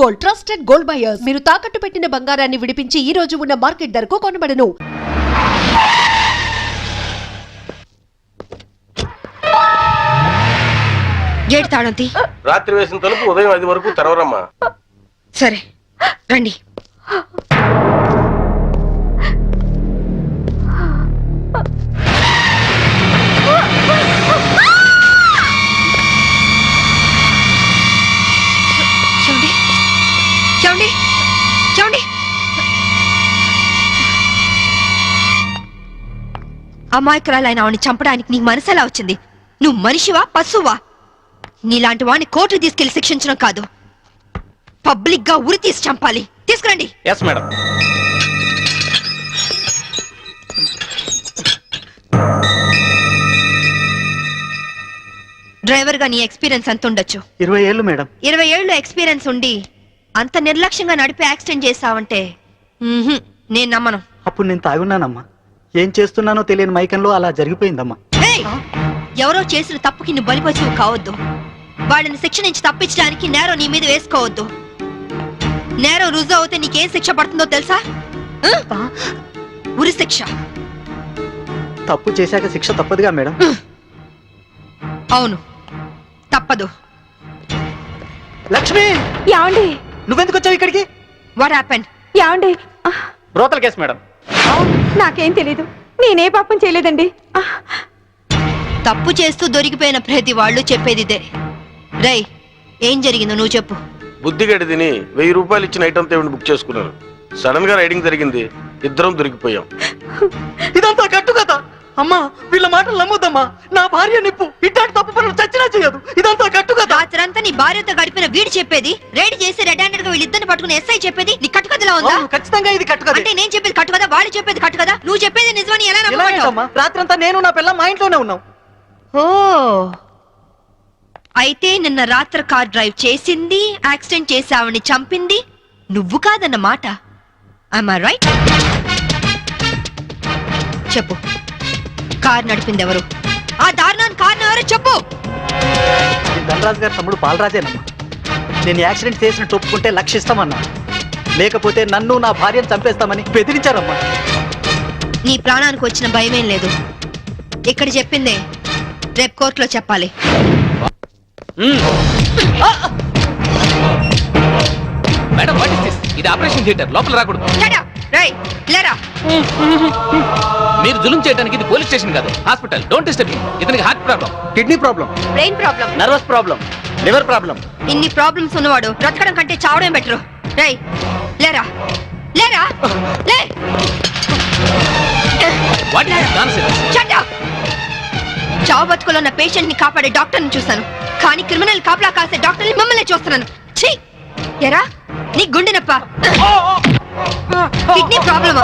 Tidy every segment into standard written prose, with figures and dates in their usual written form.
Gold, trusted gold buyers. మీరు తాకట్టు పెట్టిన బంగారాన్ని విడిపించి ఈ రోజు ఉన్న మార్కెట్ ధరకు కొనబడను. గేట్ తాళం తీ. రాత్రి వేసిన తలుపు ఉదయం 5 వరకు తెరవరమ్మా. సరే రండి. చూడండి చూడండి. అమాయకురాలైన ఆవిని చంపడానికి నీకు మనసు ఎలా వచ్చింది? నువ్వు మనిషివా పశువా? నీలాంటి వాడిని కోర్టు తీసుకెళ్లి శిక్షించడం కాదు, పబ్లిక్ గా ఉరి తీసి చంపాలి. తీసుకురండి. Yes madam. డ్రైవర్ గా నీ ఎక్స్పీరియన్స్ ఎంత ఉండొచ్చు? 20 ఏళ్ళు మేడం. 20 ఏళ్ళు ఎక్స్పీరియన్స్ ఉండి అంత నిర్లక్ష్యంగా నడిపి యాక్సిడెంట్ చేసావంటే నేను నమ్మను. అప్పుడు నేను తాగున్నానమ్మా. ఏం చేస్తున్నానో తెలియని మైకంలో అలా జరిగిపోయిందమ్మా. ఏయ్! ఎవరో చేసిన తప్పుకి నువ్వు బలిపశువు కావద్దు. వాళ్ళని శిక్ష నుంచి తప్పించడానికి నేరం నీ మీద వేసుకోవద్దు. నేరం రుజువు అవుతే నీకేం శిక్ష పడుతుందో తెలుసా? ఉరి శిక్ష. తప్పు చేశాక శిక్ష తప్పదుగా మేడం. అవును, తప్పదు. లక్ష్మి, యాండి నువ్వెందుకు వచ్చావు ఇక్కడికి? What happened? యాండి బ్రోతల్ కేసు మేడం. నాకేం తెలీదు, నేనే పాపం చేయలేదండి. తప్పు చేస్తూ దొరికిపోయిన ప్రతి వాళ్ళు చెప్పేది ఇదే. రై, ఏం జరిగిందో నువ్వు చెప్పు. బుద్ధిగడి తిని 1000 రూపాయలు ఇచ్చిన ఐటమ్ తేవిని బుక్ చేసుకున్నాను. సడన్ గా రైడింగ్ జరిగింది, ఇద్దరం దొరికిపోయాం. ఇదంతా కట్టు కదా అమ్మా. వీళ్ళ మాటలు నమ్మొద్దమ్మా. నా భార్య నిప్పు ఇట్లాంటి తప్పు పనులు చచ్చినా చేయదు. ఇదంతా కట్టు కదా. రాత్రంతా నీ భార్యతో గడిపిన వీడు చెప్పేది, రైడ్ చేసి రెడ్ హ్యాండెడ్ గా వీళ్ళిద్దరిని పట్టుకుని ఎస్ఐ చెప్పేది నీ కట్టుకథలా ఉందా? ఖచ్చితంగా ఇది కట్టు కదా. అంటే నేను చెప్పేది కట్టు కదా, వాళ్ళు చెప్పేది కట్టు కదా. నువ్వు చెప్పేది నిజమని ఎలా నమ్మమంటావు? రాత్రంతా నేను నా పిల్ల మా ఇంట్లోనే ఉన్నాం. ఓ, అయితే నిన్న రాత్రి కార్ డ్రైవ్ చేసింది, యాక్సిడెంట్ చేసావని చంపింది నువ్వు కాదన్నమాట. Am I right? చెప్పు, కార్ నడిపింది ఎవరు? ఆ దారుణాన్ని కారణం ఎవరు చెప్పు. ధనరాజు గారు తమ్ముడు బాలరాజేనమ్మా. నేను యాక్సిడెంట్ చేసిన ఒప్పుకుంటే లక్షిస్తామన్నా, లేకపోతే నన్ను నా భార్యను చంపేస్తామని బెదిరించారమ్మా. నీ ప్రాణానికి వచ్చిన భయమేం లేదు. ఇక్కడ చెప్పిందే రేపు కోర్టులో చెప్పాలి. Madam, what is this? ఇది ఆపరేషన్ థియేటర్, లోపల రాకూడదు. మీరు జులుం చేయడానికి ఇది పోలీస్ స్టేషన్ కాదు, హాస్పిటల్. Don't disturb him. ఇతనికి heart problem, kidney problem, brain problem, nervous problem, liver problem. ఇన్ని ప్రాబ్లమ్స్ ఉన్నవాడు బ్రతకడం కంటే చావడం బెటరు. రై, లేరా లేరా లే. వాట్ ఇస్ దిస్ నాన్సెన్స్? Shut up! చావు బతుకులో ఉన్న పేషెంట్ ని కాపాడే డాక్టర్ ని చూశాను, కానీ క్రిమినల్ కాపలా కాసే డాక్టర్ ని మిమ్మల్ని చూస్తున్నాను. ఛీ! ఎరా, నీ గుండె నొప్ప, కిడ్నీ ప్రాబ్లమ్,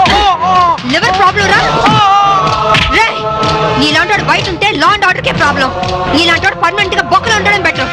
లివర్ ప్రాబ్లం రా. నీలాంటి వాడు బయట ఉంటే law and order K problem. నీలాంటి వాడు పర్మనెంట్ గా బొక్కలో ఉండడం బెటర్.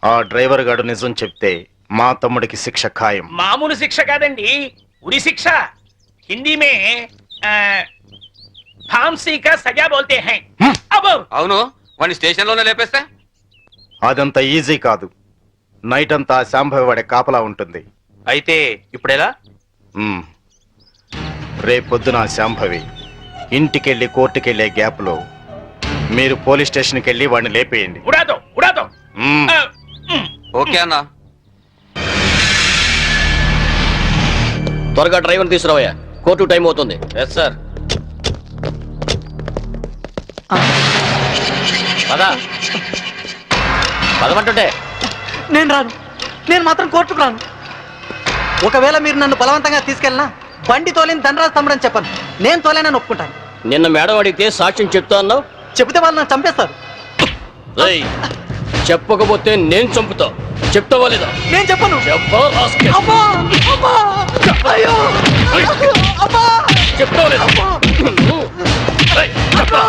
ఆ డ్రైవర్ గాడు నిజం చెప్తే మా తమ్ముడికి శిక్ష ఖాయం. మామూలు శిక్ష కాదండి, ఉరి శిక్ష. హిందీ మే फांसी का सजा बोलते हैं. अब అవును, వాడిని స్టేషన్ లోనే లేపేస్తే అదంత ఈజీ కాదు. నైట్ అంతా శాంభవి వాడే కాపలా ఉంటుంది. అయితే ఇప్పుడెలా? రేపొద్దున శాంభవి ఇంటికెళ్ళి కోర్టుకెళ్లే గ్యాప్ లో మీరు పోలీస్ స్టేషన్కి వెళ్ళి వాడిని లేపేయండి. उड़ा दो, उड़ा दो. మ్మ్. ఓకే అన్నా. త్వరగా డ్రైవర్ తీసుకురావయ్యా, కోర్టు టైం అవుతుంది. Yes sir. పదా పదమంటుంటే నేను రాను, నేను మాత్రం కోర్టుకు రాను. ఒకవేళ మీరు నన్ను బలవంతంగా తీసుకెళ్ళినా బండి తోలేని ధనరాజు తమ్ముడు అని చెప్పను. నేను తోలేనని ఒప్పుకుంటాను. నిన్న మేడం అడిగితే సాక్ష్యం చెప్తా అన్నావు. చెబితే వాళ్ళు నన్ను చంపేస్తారు. రేయ్, చెప్పకపోతే నేను చంపుతా. చెప్తావా లేదా? నేను చెప్పను. చెప్పరా రాస్కెల్? అబ్బా! అబ్బా! అయ్యో! అబ్బా! చెప్తావా లేదా? రేయ్, చెప్పరా?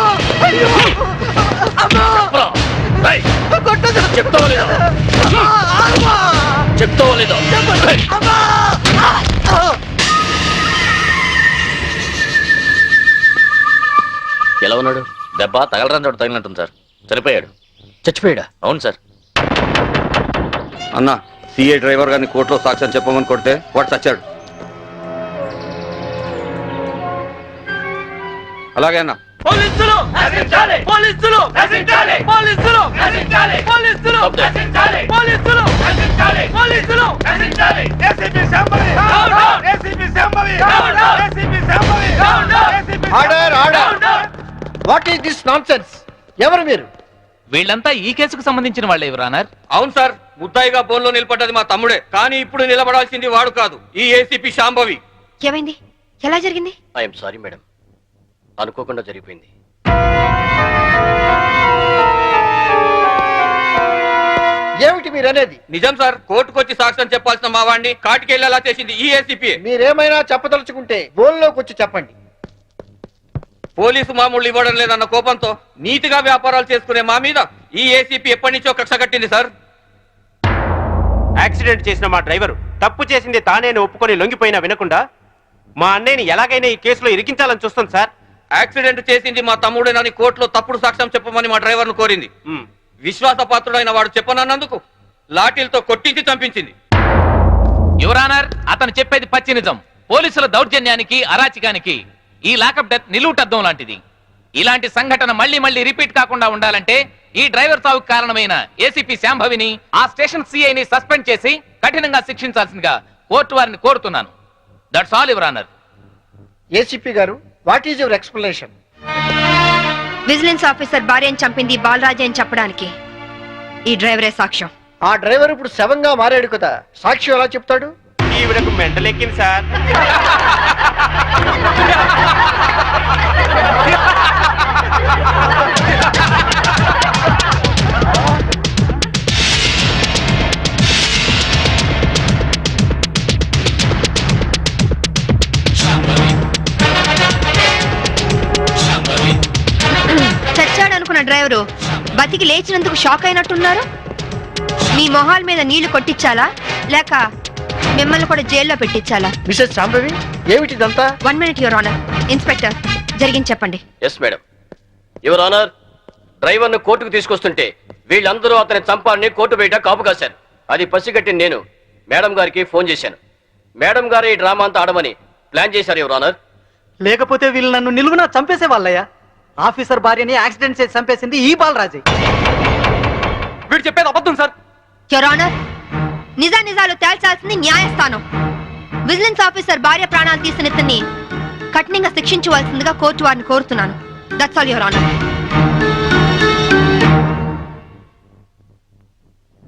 అయ్యో! అబ్బా! చెప్పరా? రేయ్, కొట్టొద్దు. చెప్తావా లేదా? అబ్బా! చెప్తావా లేదా? రేయ్, అబ్బా! ఎలా ఉన్నాడు? దెబ్బ తగలరాని చోట తగిలినట్టుంది సార్. చనిపోయాడు. చచ్చిపోయాడా? అవును సార్. అన్న, సిఐ డ్రైవర్ గారిని కోర్టులో సాక్ష్యం చెప్పమని కొడితే వాడు చచ్చాడు. అలాగే అన్న. పోలీసులు నశించాలి, పోలీసులు నశించాలి, పోలీసులు నశించాలి, పోలీసులు నశించాలి, పోలీసులు నశించాలి, పోలీసులు నశించాలి. ACP Shambhavi down down, ACP Shambhavi down down, ACP Shambhavi down down, ACP order order. What is this nonsense? ఎవరు మీరు? వీళ్ళంతా ఈ కేసుకు సంబంధించిన వాళ్ళే యువర్ ఆనర్. అవును సార్, ముద్దాయిగా బోన్లో నిలబడ్డది మా తమ్ముడే. కానీ ఇప్పుడు నిలబడాల్సింది వాడు కాదు, ఈ ఏసీపీ శాంభవి. ఏమైంది? ఎలా జరిగింది? ఐఎమ్ సారీ మేడం, అనుకోకుండా జరిగిపోయింది. ఏమిటి మీరు అనేది? నిజం సార్, కోర్టుకు వచ్చి సాక్ష్యం చెప్పాల్సిన మా వాడిని కాటికెళ్ళేలా చేసింది ఈ ఏసీపీ. మీరేమైనా చెప్పదలుచుకుంటే బోన్లోకి వచ్చి చెప్పండి. పోలీసు మామూలు ఇవ్వడం లేదన్న కోపంతో నీతిగా వ్యాపారాలు చేసుకునే మా మీద ఈ ఏసీపీ ఎప్పటి నుంచో కక్ష కట్టింది సార్. యాక్సిడెంట్ చేసిన మా డ్రైవర్ తప్పు చేసింది తానేని ఒప్పుకొని లొంగిపోయినా వినకుండా మా అన్నయ్యని ఎలాగైనా ఈ కేసులో ఇరికించాలని చూస్తుంది సార్. యాక్సిడెంట్ చేసింది మా తమ్ముడేనని కోర్టులో తప్పుడు సాక్ష్యం చెప్పమని మా డ్రైవర్ ను కోరింది. విశ్వాసపాత్రుడైన వాడు చెప్పనన్నందుకు లాఠీలతో కొట్టించి చంపించింది. యువర్ ఆనర్, అతను చెప్పేది పచ్చి నిజం. పోలీసుల దౌర్జన్యానికి, అరాచకానికి ఈ లాకప్ డెత్ నిలువుటద్దం లాంటిది. ఇలాంటి సంఘటన మళ్ళీ మళ్ళీ రిపీట్ కాకుండా ఉండాలంటే ఈ డ్రైవర్ సావుకు కారణమైన ఏసీపీ శాంభవిని, ఆ స్టేషన్ సిఐని సస్పెండ్ చేసి కఠినంగా శిక్షించాల్సిందిగా కోర్టు వారిని కోరుతున్నాను. That's all your honour. ACP గారు, what is your explanation? Vigilance officer భార్యను చంపింది బాలరాజే అని చెప్పడానికి ఈ డ్రైవరే సాక్ష్యం. ఆ డ్రైవర్ ఇప్పుడు శవంగా మారాడు కదా, సాక్షి ఎలా చెప్తాడు? ఈవిడకు మెంటలెక్కింది సార్. చచ్చాడు అనుకున్న డ్రైవరు బతికి లేచినందుకు షాక్ అయినట్టున్నారు. మీ మొహాల మీద నీళ్లు కొట్టించాలా లేక మిమ్మల్ని కూడా జైల్లో పెట్టించాలా? మిసెస్ శాంభవి, ఏమిటిదంతా? 1 minute యువర్ ఆనర్. ఇన్స్పెక్టర్, జరిగింది చెప్పండి. Yes madam. Your honour, driver ను కోర్టుకు తీసుకొస్తుంటే వీళ్ళందరూ అతని చంపాలని కోర్టు బయట కాపు కాశారు. అది పసిగట్టి నేను మేడం గారికి ఫోన్ చేశాను. మేడం గారు ఈ డ్రామా అంతా ఆడమని ప్లాన్ చేశారు యువర్ ఆనర్. లేకపోతే వీళ్ళు నన్ను నిలువునా చంపేసే వాళ్ళయ్యా. ఆఫీసర్ భార్యని యాక్సిడెంట్ చేసి చంపేసింది ఈ బాలరాజే. వీడు చెప్పేది అబద్ధం సార్. యువర్ ఆనర్, నిజాలు తేల్చాల్సింది న్యాయస్థానం. విజిలెన్స్ ఆఫీసర్ భార్య ప్రాణాలు తీసిన ఇతన్ని కఠినంగా శిక్షించవలసిందిగా కోర్టు వారిని కోరుతున్నాను. That's all your honour.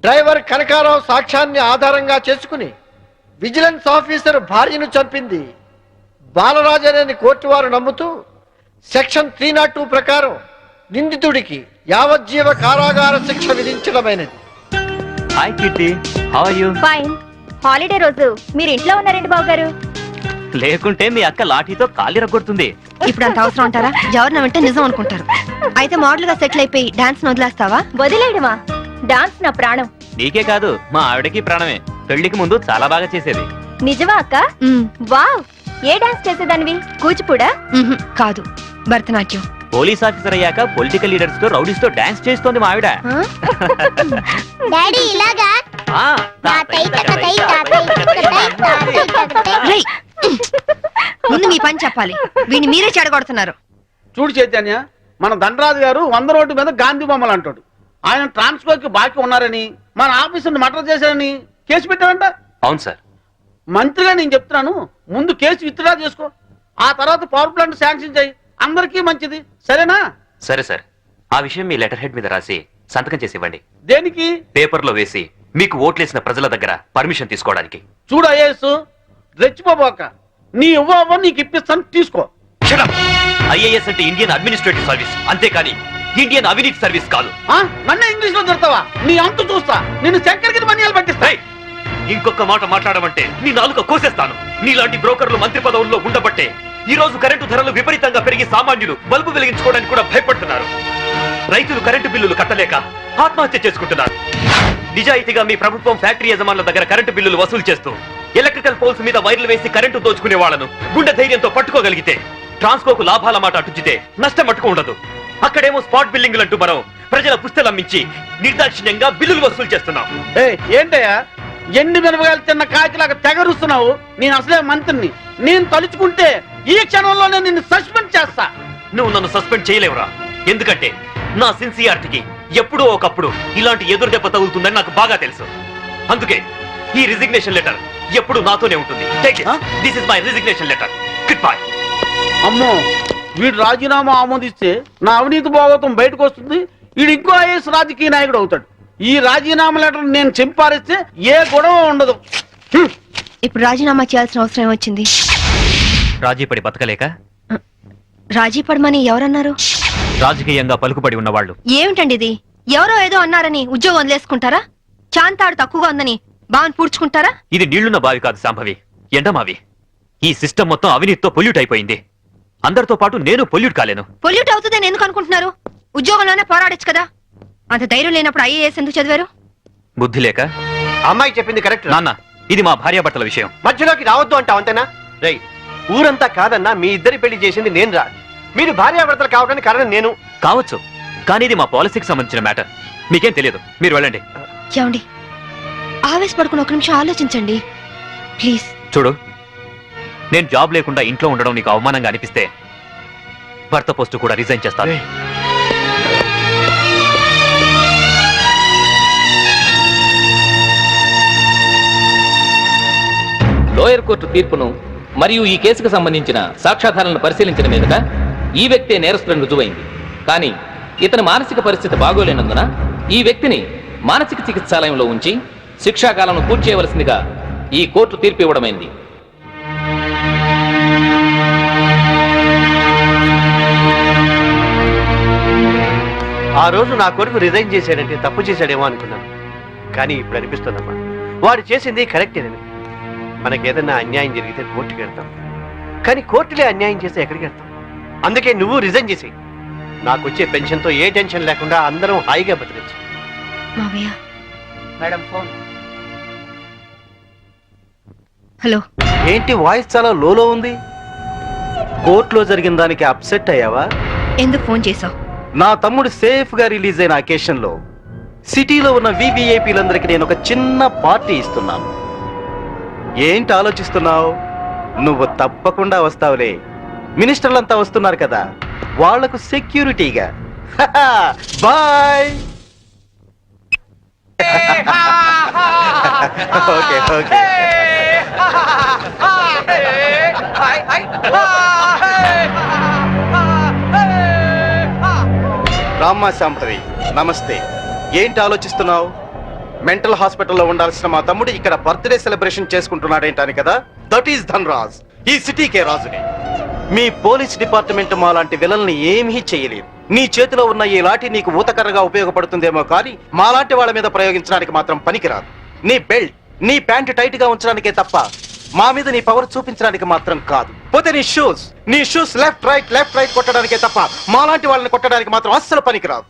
Driver Kanakarao సాక్ష్యాన్ని ఆధారంగా చేసుకుని విజిలెన్స్ ఆఫీసర్ భార్యను చంపింది బాలరాజనేని కోర్టు వారు నమ్ముతూ సెక్షన్ 302 ప్రకారం నిందితుడికి యావజ్జీవ కారాగార శిక్ష విధించడమైనది. Hi Kitty, how are you? Fine. Holiday రోజు మీరు ఇంట్లో ఉన్నారండి బావగారు. లేకుంటే మీ అక్క లాఠీతో కాలి రగొడుతుంది. ఇప్పుడు అంత అవసరం అంటారా? ఎవరిన వెంటే నిజం అనుకుంటారు. అయితే మోడల్ గా సెటిల్ అయిపోయి డాన్స్ వదిలేస్తావా? వదిలేయడమా? డాన్స్ నా ప్రాణం. నీకే కాదు మా ఆవిడకి ప్రాణమే. పెళ్లికి ముందు చాలా బాగా చేసేది. నిజమా అక్క? వావ్, ఏ డాన్స్ చేసేదానివి? కూచిపూడా? కాదు, భరతనాట్యం. పోలీస్ ఆఫీసర్ అయ్యాక పొలిటికల్ లీడర్స్ తో రౌడీస్ తో డాన్స్ చేస్తోంది మా ఆవిడ. డాడీ ఇలాగా? ఆ, రేయ్, ముందు మీ పని చెప్పాలి. వీడిని మీరే చెడగొడుతున్నారు. చూడు చైతన్య, మన ధనరాజు గారు 100 రోడ్డు మీద గాంధీ బొమ్మలు అంటాడు. ఆయన ట్రాన్స్ఫర్ కి బాకీ ఉన్నారని, మన ఆఫీసుని మర్డర్ చేశారని కేసు పెట్టారంట. అవును సార్. మంత్రిగా నేను చెప్తున్నాను, ముందు కేసు విత్డ్రా చేసుకో, ఆ తర్వాత పవర్ ప్లాంట్ శాంక్షన్ చేయి. అందరికీ మంచిది, సరేనా? సరే సార్, ఆ విషయం మీ లెటర్ హెడ్ మీద రాసి సంతకం చేసి ఇవ్వండి. దేనికి? పేపర్లో వేసి మీకు ఓట్లేసిన ప్రజల దగ్గర పర్మిషన్ తీసుకోవడానికి. చూడు ఐఏఎస్, రెచ్చిపోబోక, నీ ఇవ్వ నీకు ఇప్పిస్తాను, తీసుకో. ఐఏఎస్ అంటే ఇండియన్ అడ్మినిస్ట్రేటివ్ సర్వీస్, అంతేకాని ఇండియన్ అవినీతి సర్వీస్ కాదు. నన్ను ఇంగ్లీష్ లో తిడతావా? నీ అంతు చూస్తా, నిన్ను చక్కెరకి మనియాలు పట్టిస్తా. ఇంకొక మాట మాట్లాడమంటే నీ నాలుక కోసేస్తాను. నీలాంటి బ్రోకర్లు మంత్రి పదవుల్లో ఉండబట్టే ఈ రోజు కరెంటు ధరలు విపరీతంగా పెరిగి సామాన్యులు బల్బు వెలిగించుకోవడానికి కూడా భయపడుతున్నారు. రైతులు కరెంటు బిల్లులు కట్టలేక ఆత్మహత్య చేసుకుంటున్నారు. నిజాయితీగా మీ ప్రభుత్వం ఫ్యాక్టరీ యజమానుల దగ్గర కరెంటు బిల్లులు వసూలు చేస్తూ ఎలక్ట్రికల్ పోల్స్ మీద వైర్లు వేసి కరెంటు దోచుకునే వాళ్లను గుండె ధైర్యంతో పట్టుకోగలిగితే, ట్రాన్స్కోకు లాభాల మాట అటుచితే నష్టం మట్టుకు ఉండదు. అక్కడేమో స్పాట్ బిల్లింగ్లు అంటూ మనం ప్రజల పుస్తలమ్మించి నిర్దాక్షిణ్యంగా బిల్లులు వసూలు చేస్తున్నాం. ఏంటయ్యా ఎండి మిరపకాయలు తిన్న కాకిలాగా తెగరుస్తున్నావు? నేను అసలే మంత్రిని, నేను తలుచుకుంటే ఈ క్షణంలోనే నిన్ను సస్పెండ్ చేస్తా. నువ్వు నన్ను సస్పెండ్ చేయలేవురా, ఎందుకంటే నా సిన్సియారిటీకి ఎప్పుడో ఒకప్పుడు ఇలాంటి ఎదురు దెబ్బ తగులుతుందని నాకు బాగా తెలుసు. అందుకే ఈ రిజిగ్నేషన్ లెటర్ ఎప్పుడు నాతోనే ఉంటుంది. This is my resignation letter. Good bye. అమ్మో, వీడు రాజీనామా ఆమోదిస్తే నా అవినీతి భాగవతం బయటకు వస్తుంది. వీడు ఇంకో ఐఏఎస్ రాజకీయ నాయకుడు అవుతాడు. ఈ రాజీనామా లెటర్ నేను చింపారిస్తే ఏ గొడవ ఉండదు. ఇప్పుడు రాజీనామా చేయాల్సిన అవసరం వచ్చింది. రాజీపడి బతకలేక? రాజీ పడమని ఎవరన్నారు? రాజకీయంగా పలుకుబడి ఉన్నవాళ్ళు. ఏమిటండి ఇది? ఎవరో ఏదో అన్నారని ఉద్యోగం వదిలేసుకుంటారా? చాంతాడు తక్కువగా ఉందని బావని పూడ్చుకుంటారా? ఇది నీళ్లున్న బావి కాదు శాంభవి, ఎండమావి. ఈ సిస్టమ్ మొత్తం అవినీతితో పొల్యూట్ అయిపోయింది. అందరితో పాటు నేను పొల్యూట్ కాలేను. పొల్యూట్ అవుతుందని ఎందుకు అనుకుంటున్నారు? ఉద్యోగంలోనే పోరాడొచ్చు కదా. అంత ధైర్యం లేనప్పుడు ఐఏఎస్ ఎందుకు చదివారు? బుద్ధి లేక. అమ్మాయి చెప్పింది కరెక్ట్ నాన్న, ఇది మా భార్యాభర్తల విషయం. మధ్యలోకి రావద్దు అంటావు, అంతేనా? రై, ఊరంతా కాదన్నా మీ ఇద్దరి పెళ్లి చేసింది నేను రా. మీరు భార్యాభర్తలు కావడానికి కారణం నేను కావచ్చు, కానీ ఇది మా పాలసీకి సంబంధించిన మ్యాటర్. మీకేం తెలియదు, మీరు వెళ్ళండి. ఏమండి, ఆవేశపడుకుని ఒక నిమిషం ఆలోచించండి ప్లీజ్. చూడు, నేను జాబ్ లేకుండా ఇంట్లో ఉండడం నీకు అవమానంగా అనిపిస్తే భర్త పోస్టు కూడా రిజైన్ చేస్తాను. లోయర్ కోర్టు తీర్పును మరియు ఈ కేసుకు సంబంధించిన సాక్ష్యాధారాలను పరిశీలించిన మీదట ఈ వ్యక్తే నేరస్తులను రుజువైంది. కానీ ఇతని మానసిక పరిస్థితి బాగోలేనందున ఈ వ్యక్తిని మానసిక చికిత్సాలయంలో ఉంచి శిక్షాకాలను పూర్తి చేయవలసిందిగా ఈ కోర్టు తీర్పు ఇవ్వడమైంది. ఆ రోజు నా కొడుకు రిజైన్ చేశాడంటే తప్పు చేశాడేమో అనుకున్నాను. కానీ ఇప్పుడు అనిపిస్తుందమ్మా, వాడు చేసింది కరెక్టేనని. మనకేదన్నా అన్యాయం జరిగితే కోర్టుకి వెళ్తాం, కానీ కోర్టులే అన్యాయం చేస్తే ఎక్కడికి వెళ్తాం? అందుకే నువ్వు రిజైన్ చేసి నాకు వచ్చే పెన్షన్తో ఏ టెన్షన్ లేకుండా అందరం హాయిగా బతికచ్చు. మావయ్య. Madam phone. హలో. ఏంటి వాయిస్ చాలా లోలో ఉంది? కోర్టులో జరిగిన దానికి అప్సెట్ అయ్యావా? ఎందుకు ఫోన్ చేసావు? నా తమ్ముడు సేఫ్ గా రిలీజ్ అయిన అకేషన్ లో సిటీలో ఉన్న వివిఐపీలందరికీ నేను ఒక చిన్న పార్టీ ఇస్తున్నాను. ఏంటి ఆలోచిస్తున్నావు? నువ్వు తప్పకుండా వస్తావులే. మినిస్టర్లంతా వస్తున్నారు కదా, వాళ్లకు సెక్యూరిటీగా. బాయ్. Okay okay. రామ్మా శాంభవి, నమస్తే. ఏంటి ఆలోచిస్తున్నావు? మెంటల్ హాస్పిటల్లో ఉండాల్సిన మా తమ్ముడు ఇక్కడ బర్త్డే సెలబ్రేషన్ చేసుకుంటున్నాడేంటని కదా. దట్ ఈస్ ధన్రాజ్, ఈ సిటీకే రాజుని. మీ పోలీస్ డిపార్ట్మెంట్ మా లాంటి విలన్ని ఏమీ చేయలేదు. నీ చేతిలో ఉన్న ఈ లాఠీ నీకు ఊతకర్రగా ఉపయోగపడుతుందేమో కానీ మాలాంటి వాళ్ళ మీద ప్రయోగించడానికి మాత్రం పనికిరాదు. నీ బెల్ట్, నీ ప్యాంటు టైట్ గా ఉంచడానికే తప్ప మా మీద నీ పవర్ చూపించడానికి మాత్రం కాదు. పోతే నీ షూస్ లెఫ్ట్ రైట్ కొట్టడానికే తప్ప మాలాంటి వాళ్ళని కొట్టడానికి మాత్రం అస్సలు పనికిరాదు.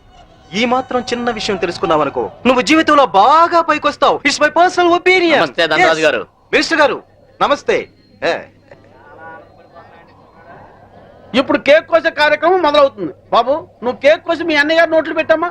ఈ మాత్రం చిన్న విషయం తెలుసుకున్నావనుకో నువ్వు జీవితంలో బాగా పైకొస్తావు. It's my personal opinion. నమస్తే ధనరాజు గారు. మినిస్టర్ గారు నమస్తే. ఇప్పుడు కేక్ కోసే కార్యక్రమం మొదలవుతుంది. బాబు నువ్వు కేక్ కోసి మీ అన్నయ్య గారు నోట్లు పెట్టమ్మా.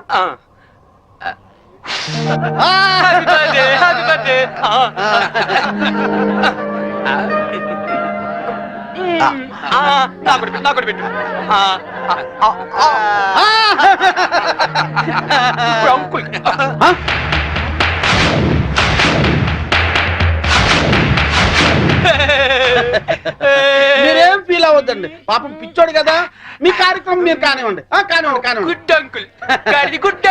మీరేం ఫీల్ అవ్వద్దండి, పాపం పిచ్చోడు కదా. మీ కార్యక్రమం మీరు కానివ్వండి. కానివ్వండి. గుడ్ అంకుల్, గాడి గుడ్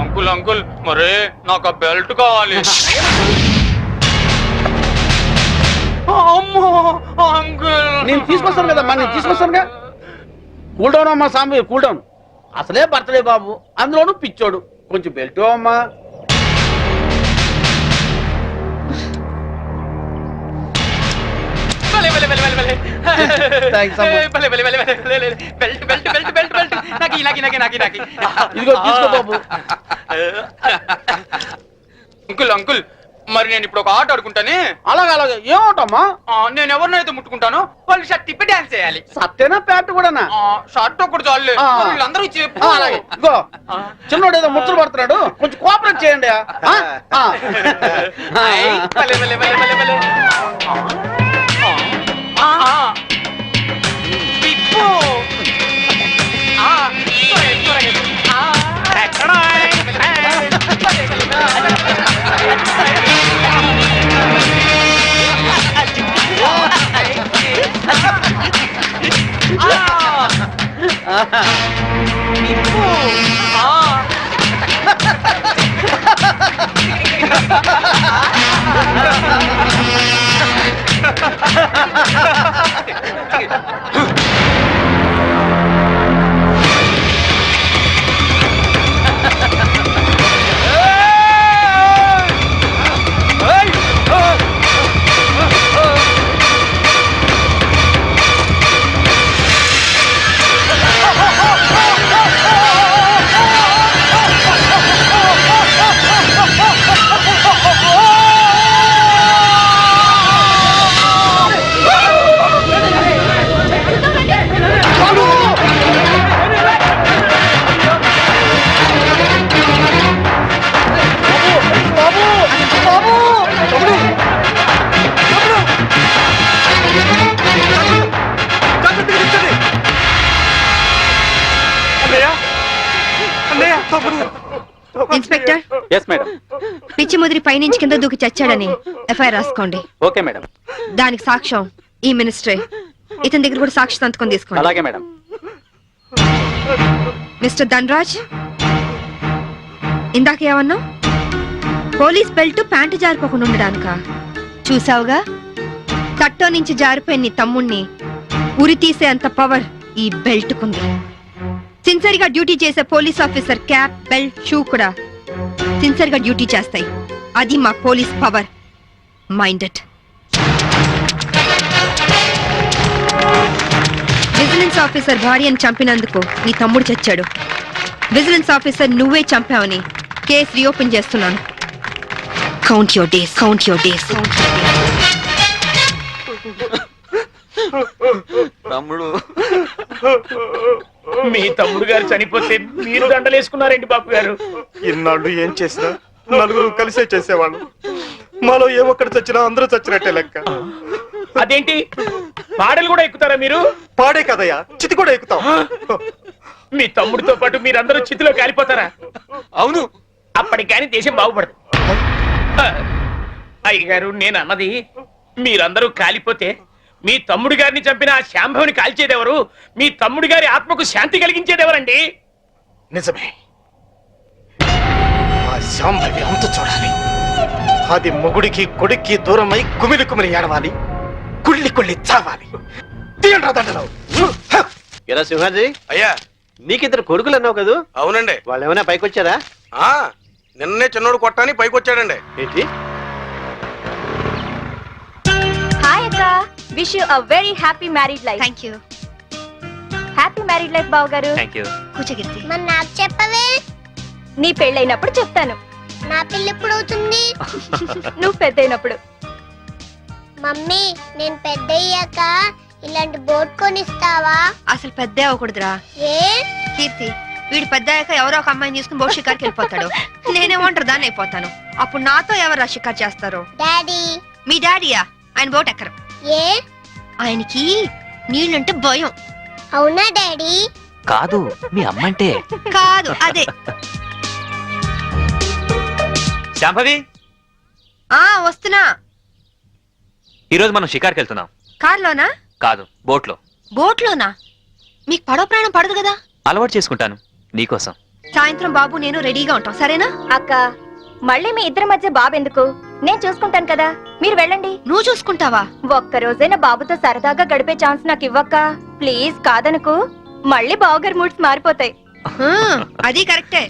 అంకుల్. అంకుల్ మరే నాకు ఆ బెల్ట్ కావాలి. అమ్మో అంకుల్, నేను తీసుకొస్తాను కదమ్మా, నేను తీసుకొస్తానుగా. కూల్ డౌన్ అమ్మా సాంబి, కూల్ డౌన్. అసలే బర్త్డే బాబు, అందులోనూ పిచ్చోడు. కొంచెం బెల్ట్ అమ్మా. ఇదిగో తీసుకో బాబు. అంకుల్ అంకుల్ మరి నేను ఇప్పుడు ఒక ఆట ఆడుకుంటానే. అలాగే ఏమవుతామా? నేను ఎవరినైతే ముట్టుకుంటాను వాళ్ళు షర్ట్ తిప్పి డాన్స్ చేయాలి. సత్తేనా ప్యాంట్ కూడానా? షర్ట్ ఒకటి చాలు, వీళ్ళందరూ చెప్పు. అలాగే ఇగో చిన్నోడు ఏదో ముచ్చలు పడుతున్నాడు, కొంచెం కోఆపరేట్ చేయండి. ఇన్స్పెక్టర్. Yes madam. పిచ్చి ముదిరి పైనుంచి కింద దూకి చచ్చాడని ఎఫ్ఐఆర్ రాసుకోండి. Okay madam. దానికి సాక్ష్యం ఈ మినిస్టరే. ఇతని దగ్గర కూడా సాక్షి సంతకం తీసుకోండి. అలాగే మేడం. మిస్టర్ ధనరాజ్, ఇందాక ఏమన్నా? పోలీస్ బెల్ట్ ప్యాంటు జారిపోకుండా ఉండడానికా? చూసావుగా, తట్టో నుంచి జారిపోయిన నీ తమ్ముణ్ణి ఉరి తీసే అంత పవర్ ఈ బెల్ట్ కుంది. సిన్సియర్ గా డ్యూటీ చేసే police officer cap, belt, shoe కూడా సిన్సియర్ గా డ్యూటీ చేస్తాయి. అది మా police power. Minded. Vigilance officer భార్యను చంపినందుకు నీ తమ్ముడు చచ్చాడు. విజిలెన్స్ ఆఫీసర్ నువ్వే చంపావని కేసు రీఓపెన్ చేస్తున్నాను. Count your days, count your days. తమ్ముడు, మీ తమ్ముడు గారు చనిపోతే మీరు దండలేసుకున్నారేంటి బాబు గారు? ఇన్నాళ్ళు ఏం చేసినా నలుగురు కలిసే చేసేవాళ్ళు. మాలో ఏ ఒక్కడు చచ్చినా అందరూ చచ్చినట్టే లెక్క. అదేంటి, పాడలు కూడా ఎక్కుతారా మీరు? పాడే కదయ్యా, చితి కూడా ఎక్కుతాం. మీ తమ్ముడితో పాటు మీరందరూ చితిలో కాలిపోతారా? అవును, అప్పటికి కానీ దేశం బాగుపడదు. అయ్యగారు, నేను అన్నది మీరందరూ కాలిపోతే మీ తమ్ముడు గారిని చంపిన ఆ శాంభవిని కాల్చేదెవరు? మీ తమ్ముడి గారి ఆత్మకు శాంతి కలిగించేదెవరండి? నిజమే, ఆ శాంభవి అంతు చూడాలి. అది మొగుడికి కొడుక్కి దూరమై కుమిలి కుమిలి ఏడవాలి, కుళ్ళి కుళ్ళి చావాలి. ఎరా సింహాజీ, అయ్యా నీకిద్దరు కొడుకులు అన్నావు కదా? అవునండి. వాళ్ళు ఏమైనా పైకి వచ్చారా? నిన్నే చిన్నోడు కొట్టాని పైకి వచ్చాడండి. ఏంటి? హాయ్ అక్క, wish you a very happy married life. Thank you. Happy married life బావగారు. Thank you. కూర్చోగిరితి. మరి నాకు చెప్పవే. నీ పెళ్ళైనప్పుడు చెప్తాను. నా పెళ్ళి ఎప్పుడు అవుతుంది? నువ్వు పెద్దయినప్పుడు. మమ్మీ నేను పెద్ద అయ్యాక ఇలాంటి బోట్ కొనిస్తావా? అసలు పెద్ద అవ్వకూడదురా. ఏ? కీర్తి, వీడు పెద్ద అయ్యాక ఎవరో ఒక అమ్మాయిని తీసుకుని బోట్ షికార్కి వెళ్ళిపోతాడు. నేనేమంటారు దాన్ని అయిపోతాను. అప్పుడు నాతో ఎవరు షికార్ చేస్తారు? డాడీ. మీ డాడీయా? ఆయన బోట్ ఎక్కరు. ఏ? ఆయనకి నీళ్ళంటే భయం. అవునా డాడీ? కాదు, మీ అమ్మంటే. కాదు, అదే. శాంభవి, వస్తున్నా. ఈరోజు మనం షికార్కి వెళ్తున్నాం. కార్లోనా? కాదు, బోట్లో. బోట్లోనా? మీకు పడవ ప్రయాణం పడదు కదా? అలవాటు చేసుకుంటాను నీకోసం. సాయంత్రం బాబు నేను రెడీగా ఉంటాం, సరేనా? అక్క, మళ్ళీ మీ ఇద్దరి మధ్య బాబు ఎందుకు? నేను చూసుకుంటాను కదా, మీరు వెళ్ళండి. నువ్వు చూసుకుంటావా? ఒక్కరోజైనా బాబుతో సరదాగా గడిపే ఛాన్స్ నాకు ఇవ్వక్క ప్లీజ్. కాదనుకు, మళ్ళీ బావగారి మూడ్స్ మారిపోతాయి. అది కరెక్టే.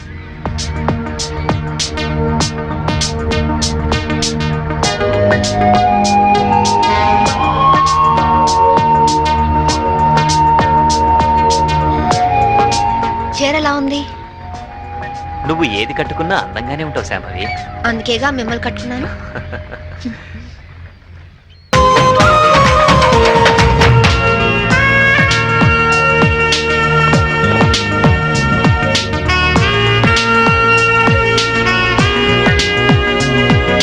చీరలా ఉంది. నువ్వు ఏది కట్టుకున్నా అందంగానే ఉంటావు శాంభవి. అందుకేగా మిమ్మల్ని కట్టుకున్నాను.